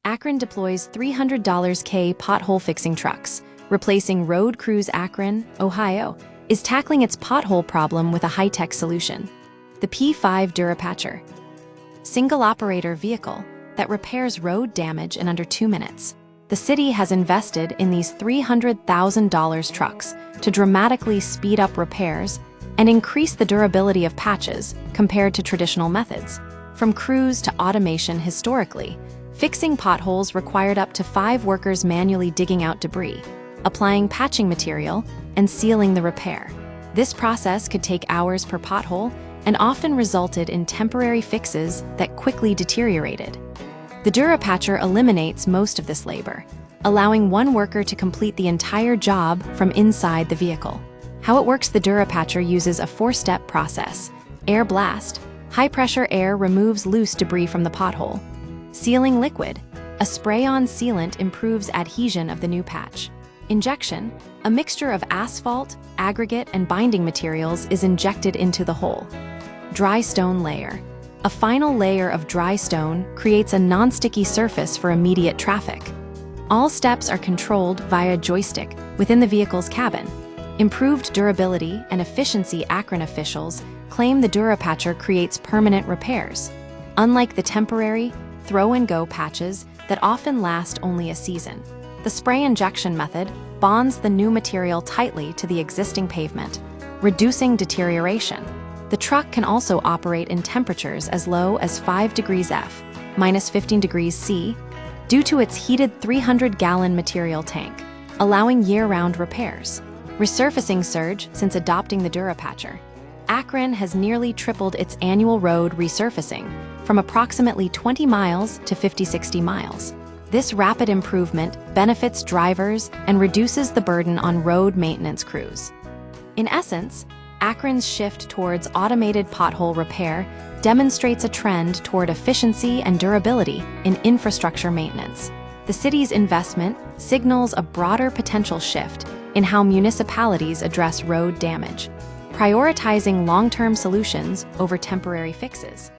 Akron deploys $300K pothole-fixing trucks, replacing Road Crews. Akron, Ohio, is tackling its pothole problem with a high-tech solution. The P5 Durapatcher, single-operator vehicle that repairs road damage in under 2 minutes. The city has invested in these $300,000 trucks to dramatically speed up repairs and increase the durability of patches compared to traditional methods. From crews to automation, historically, fixing potholes required up to 5 workers manually digging out debris, applying patching material, and sealing the repair. This process could take hours per pothole and often resulted in temporary fixes that quickly deteriorated. The Durapatcher eliminates most of this labor, allowing one worker to complete the entire job from inside the vehicle. How it works: the Durapatcher uses a 4-step process. Air blast. High-pressure air removes loose debris from the pothole. Sealing liquid. A spray-on sealant improves adhesion of the new patch. Injection. A mixture of asphalt, aggregate, and binding materials is injected into the hole. Dry stone layer. A final layer of dry stone creates a non-sticky surface for immediate traffic. All steps are controlled via joystick within the vehicle's cabin. Improved durability and efficiency. Akron officials claim the Durapatcher creates permanent repairs, unlike the temporary, throw-and-go patches that often last only a season. The spray injection method bonds the new material tightly to the existing pavement, reducing deterioration. The truck can also operate in temperatures as low as 5 degrees F, minus 15 degrees C, due to its heated 300-gallon material tank, allowing year-round repairs. Resurfacing surge. Since adopting the Durapatcher, Akron has nearly tripled its annual road resurfacing from approximately 20 miles to 50-60 miles. This rapid improvement benefits drivers and reduces the burden on road maintenance crews. In essence, Akron's shift towards automated pothole repair demonstrates a trend toward efficiency and durability in infrastructure maintenance. The city's investment signals a broader potential shift in how municipalities address road damage, prioritizing long-term solutions over temporary fixes.